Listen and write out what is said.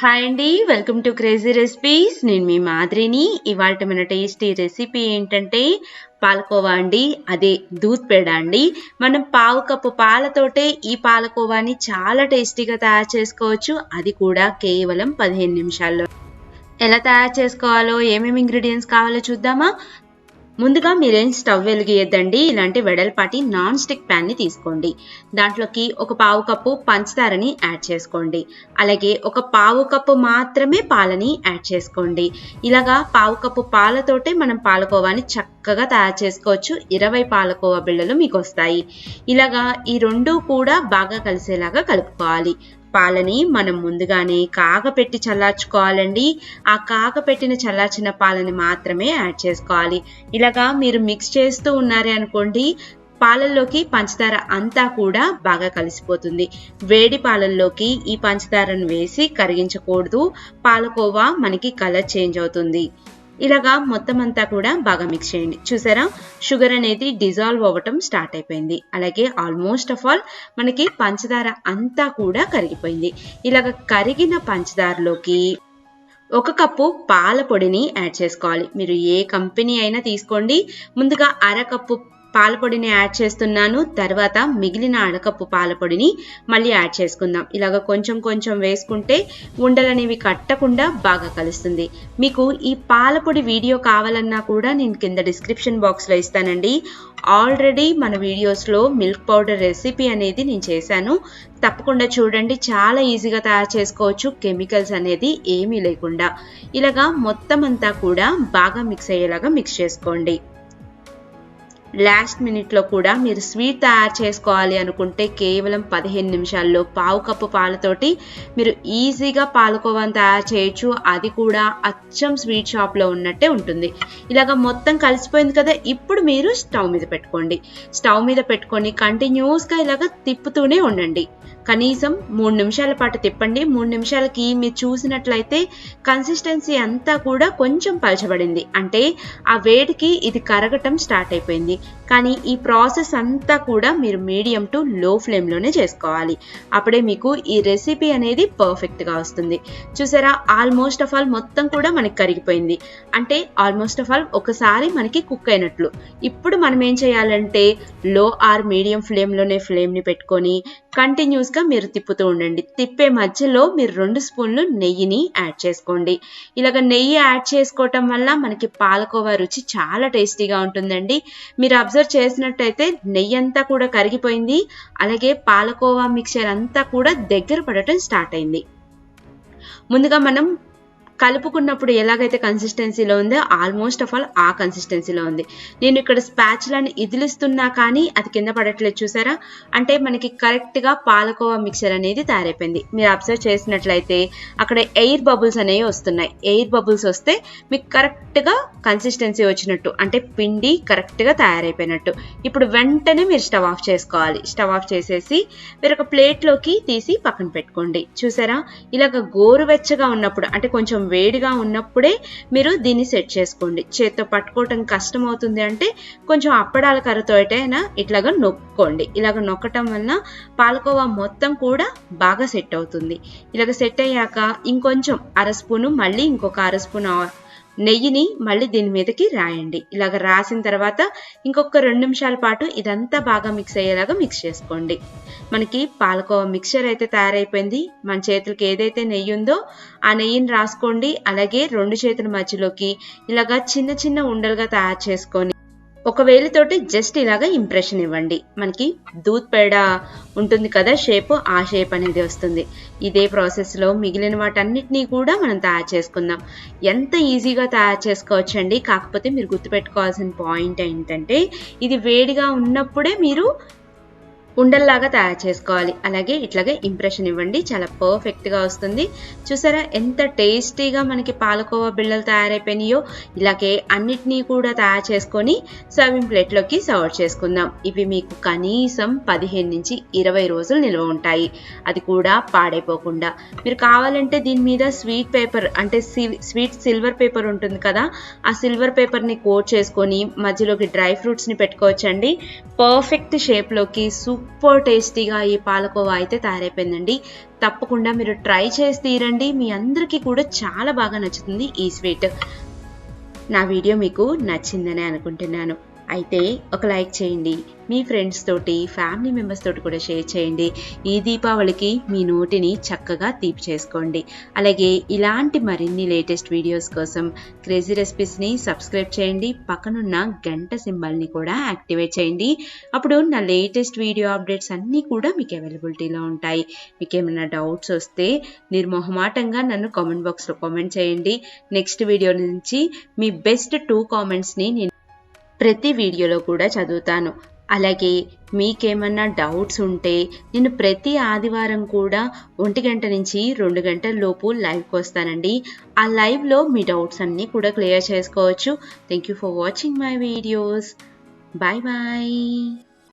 Hi అండి, welcome to crazy recipes. నేను మీ మాదిరిని. ఇవాళ మన టేస్టీ రెసిపీ ఏంటంటే పాలకోవా అండి. అదే దూద్ పేడ అండి. మనం పావు కప్పు పాలతోటే ఈ పాలకోవాని చాలా టేస్టీగా తయారు చేసుకోవచ్చు, అది కూడా కేవలం 15 నిమిషాల్లో. ఎలా తయారు చేసుకోవాలో, ఏమేమి ఇంగ్రీడియంట్స్ కావాలో చూద్దామా. ముందుగా మీరేం స్టవ్ వెలిగియద్దండి. ఇలాంటి వెడల్పాటి నాన్ స్టిక్ ప్యాన్ ని తీసుకోండి. దాంట్లోకి ఒక పావు కప్పు పంచదారని యాడ్ చేసుకోండి. అలాగే ఒక పావు కప్పు మాత్రమే పాలని యాడ్ చేసుకోండి. ఇలాగా పావు కప్పు పాలతోటే మనం పాలకోవాని చక్కగా తయారు చేసుకోవచ్చు. 20 పాలకోవా బిళ్ళలు మీకు వస్తాయి. ఇలాగా ఈ రెండు కూడా బాగా కలిసేలాగా కలుపుకోవాలి. పాలని మనం ముందుగానే కాగపెట్టి చల్లార్చుకోవాలండి. ఆ కాగపెట్టిన చల్లార్చిన పాలని మాత్రమే యాడ్ చేసుకోవాలి. ఇలాగా మీరు మిక్స్ చేస్తూ ఉన్నారే అనుకోండి, పాలల్లోకి పంచదార అంతా కూడా బాగా కలిసిపోతుంది. వేడి పాలల్లోకి ఈ పంచదారను వేసి కరిగించకూడదు. పాలకోవా మనకి కలర్ చేంజ్ అవుతుంది. ఇలాగా మొత్తం అంతా కూడా బాగా మిక్స్ చేయండి. చూసారా, షుగర్ అనేది డిజాల్వ్ అవ్వటం స్టార్ట్ అయిపోయింది. అలాగే ఆల్మోస్ట్ ఆఫ్ ఆల్ మనకి పంచదార అంతా కూడా కరిగిపోయింది. ఇలాగ కరిగిన పంచదారలోకి 1 కప్పు పాల పొడిని యాడ్ చేసుకోవాలి. మీరు ఏ కంపెనీ అయినా తీసుకోండి. ముందుగా 1/2 కప్పు పాల పొడిని యాడ్ చేస్తున్నాను. తర్వాత మిగిలిన 1/2 కప్పు పాల పొడిని మళ్ళీ యాడ్ చేసుకుందాం. ఇలాగ కొంచెం కొంచెం వేసుకుంటే ఉండలనేవి కట్టకుండా బాగా కలుస్తుంది. మీకు ఈ పాల పొడి వీడియో కావాలన్నా కూడా నేను కింద డిస్క్రిప్షన్ బాక్స్లో ఇస్తానండి. ఆల్రెడీ మన వీడియోస్లో మిల్క్ పౌడర్ రెసిపీ అనేది నేను చేశాను, తప్పకుండా చూడండి. చాలా ఈజీగా తయారు చేసుకోవచ్చు, కెమికల్స్ అనేది ఏమీ లేకుండా. ఇలాగా మొత్తం అంతా కూడా బాగా మిక్స్ అయ్యేలాగా మిక్స్ చేసుకోండి. లాస్ట్ మినిట్లో కూడా మీరు స్వీట్ తయారు చేసుకోవాలి అనుకుంటే కేవలం 15 నిమిషాల్లో పావు కప్పు పాలతోటి మీరు ఈజీగా పాలకోవాని తయారు చేయొచ్చు. అది కూడా అచ్చం స్వీట్ షాప్లో ఉన్నట్టే ఉంటుంది. ఇలాగ మొత్తం కలిసిపోయింది కదా. ఇప్పుడు మీరు స్టవ్ మీద పెట్టుకోండి. స్టవ్ మీద పెట్టుకొని కంటిన్యూస్గా ఇలాగ తిప్పుతూనే ఉండండి. కనీసం 3 నిమిషాల పాటు తిప్పండి. 3 నిమిషాలకి మీరు చూసినట్లయితే కన్సిస్టెన్సీ అంతా కూడా కొంచెం పలచబడింది, అంటే ఆ వేడికి ఇది కరగటం స్టార్ట్ అయిపోయింది. కానీ ఈ ప్రాసెస్ అంతా కూడా మీరు మీడియం టు లో ఫ్లేమ్లోనే చేసుకోవాలి. అప్పుడే మీకు ఈ రెసిపీ అనేది పర్ఫెక్ట్గా వస్తుంది. చూసారా, ఆల్మోస్ట్ ఆఫ్ ఆల్ మొత్తం కూడా మనకి కరిగిపోయింది, అంటే ఆల్మోస్ట్ ఆఫ్ ఆల్ ఒకసారి మనకి కుక్ అయినట్లు. ఇప్పుడు మనం ఏం చేయాలంటే లో ఆర్ మీడియం ఫ్లేమ్లోనే ఫ్లేమ్ని పెట్టుకొని కంటిన్యూస్గా మీరు తిప్పుతూ ఉండండి. తిప్పే మధ్యలో మీరు 2 స్పూన్లు నెయ్యిని యాడ్ చేసుకోండి. ఇలాగ నెయ్యి యాడ్ చేసుకోవటం వల్ల మనకి పాలకోవా రుచి చాలా టేస్టీగా ఉంటుందండి. మీరు అబ్జర్వ్ చేసినట్టయితే నెయ్యి అంతా కూడా కరిగిపోయింది. అలాగే పాలకోవా మిక్చర్ అంతా కూడా దగ్గర పడటం స్టార్ట్ అయింది. ముందుగా మనం కలుపుకున్నప్పుడు ఎలాగైతే కన్సిస్టెన్సీలో ఉందో ఆల్మోస్ట్ ఆఫ్ ఆల్ ఆ కన్సిస్టెన్సీలో ఉంది. నేను ఇక్కడ స్పాచులాని ఇదిలిస్తున్నా కానీ అది కింద పడట్లేదు. చూసారా, అంటే మనకి కరెక్ట్గా పాలకోవా మిక్చర్ అనేది తయారైపోయింది. మీరు అబ్జర్వ్ చేసినట్లయితే అక్కడ ఎయిర్ బబుల్స్ అనేవి వస్తున్నాయి. ఎయిర్ బబుల్స్ వస్తే మీకు కరెక్ట్గా కన్సిస్టెన్సీ వచ్చినట్టు, అంటే పిండి కరెక్ట్గా తయారైపోయినట్టు. ఇప్పుడు వెంటనే మీరు స్టవ్ ఆఫ్ చేసుకోవాలి. స్టవ్ ఆఫ్ చేసేసి మీరు ఒక ప్లేట్లోకి తీసి పక్కన పెట్టుకోండి. చూసారా, ఇలాగ గోరువెచ్చగా ఉన్నప్పుడు, అంటే కొంచెం వేడిగా ఉన్నప్పుడే మీరు దీన్ని సెట్ చేసుకోండి. చేత్తో పట్టుకోవటం కష్టం అవుతుంది అంటే కొంచెం అప్పడాల కర్రతో అయినా ఇట్లాగా నొక్కండి. ఇలాగ నొక్కటం వలన పాలకోవా మొత్తం కూడా బాగా సెట్ అవుతుంది. ఇలాగ సెట్ అయ్యాక ఇంకొంచెం 1/2 స్పూను, మళ్ళీ ఇంకొక 1/2 స్పూన్ నెయ్యిని మళ్ళీ దీని మీదకి రాయండి. ఇలాగ రాసిన తర్వాత ఇంకొక 2 నిమిషాల పాటు ఇదంతా బాగా మిక్స్ అయ్యేలాగా మిక్స్ చేసుకోండి. మనకి పాలకోవా మిక్చర్ అయితే తయారైపోయింది. మన చేతులకి ఏదైతే నెయ్యి ఉందో ఆ నెయ్యిని రాసుకోండి. అలాగే 2 చేతుల మధ్యలోకి ఇలాగా చిన్న చిన్న ఉండలుగా తయారు చేసుకొని ఒక వేలితోటి జస్ట్ ఇలాగా ఇంప్రెషన్ ఇవ్వండి. మనకి దూద్ పేడ ఉంటుంది కదా షేప్, ఆ షేప్ అనేది వస్తుంది. ఇదే ప్రాసెస్లో మిగిలిన వాటన్నిటినీ కూడా మనం తయారు చేసుకుందాం. ఎంత ఈజీగా తయారు చేసుకోవచ్చండి. కాకపోతే మీరు గుర్తుపెట్టుకోవాల్సిన పాయింట్ ఏంటంటే ఇది వేడిగా ఉన్నప్పుడే మీరు ఉండల్లాగా తయారు చేసుకోవాలి. అలాగే ఇట్లాగే ఇంప్రెషన్ ఇవ్వండి, చాలా పర్ఫెక్ట్గా వస్తుంది. చూసారా ఎంత టేస్టీగా మనకి పాలకోవా బిళ్ళలు తయారైపోయినాయో. ఇలాగే అన్నిటినీ కూడా తయారు చేసుకొని సర్వింగ్ ప్లేట్లోకి సర్వ్ చేసుకుందాం. ఇవి మీకు కనీసం 15 నుంచి 20 రోజులు నిల్వ ఉంటాయి, అది కూడా పాడైపోకుండా. మీరు కావాలంటే దీని మీద స్వీట్ పేపర్, అంటే స్వీట్ సిల్వర్ పేపర్ ఉంటుంది కదా, ఆ సిల్వర్ పేపర్ని కోట్ చేసుకొని మధ్యలోకి డ్రై ఫ్రూట్స్ని పెట్టుకోవచ్చండి. పర్ఫెక్ట్ షేప్లోకి సూపర్ టేస్టీగా ఈ పాలకోవా అయితే తయారైపోయిందండి. తప్పకుండా మీరు ట్రై చేసి తీరండి. మీ అందరికీ కూడా చాలా బాగా నచ్చుతుంది ఈ స్వీట్. నా వీడియో మీకు నచ్చిందని అనుకుంటున్నాను. అయితే ఒక లైక్ చేయండి, మీ ఫ్రెండ్స్ తోటి ఫ్యామిలీ మెంబర్స్ తోటి కూడా షేర్ చేయండి. ఈ దీపావళికి మీ నోటిని చక్కగా తీపి చేసుకోండి. అలాగే ఇలాంటి మరిన్ని లేటెస్ట్ వీడియోస్ కోసం క్రేజీ రెసిపీస్ని సబ్స్క్రైబ్ చేయండి. పక్కనున్న గంట సింబల్ని కూడా యాక్టివేట్ చేయండి. అప్పుడు నా లేటెస్ట్ వీడియో అప్డేట్స్ అన్నీ కూడా మీకు అవైలబిలిటీలో ఉంటాయి. మీకు ఏమైనా డౌట్స్ వస్తే నిర్మోహమాటంగా నన్ను కామెంట్ బాక్స్లో కామెంట్ చేయండి. నెక్స్ట్ వీడియో నుంచి మీ బెస్ట్ 2 కామెంట్స్ని నేను ప్రతి వీడియోలో కూడా చదువుతాను. అలాగే మీకేమన్నా డౌట్స్ ఉంటే నేను ప్రతి ఆదివారం కూడా 1 గంట నుంచి 2 గంటల లోపు లైవ్కి వస్తానండి. ఆ లైవ్లో మీ డౌట్స్ అన్నీ కూడా క్లియర్ చేసుకోవచ్చు. Thank you for watching my videos. Bye bye.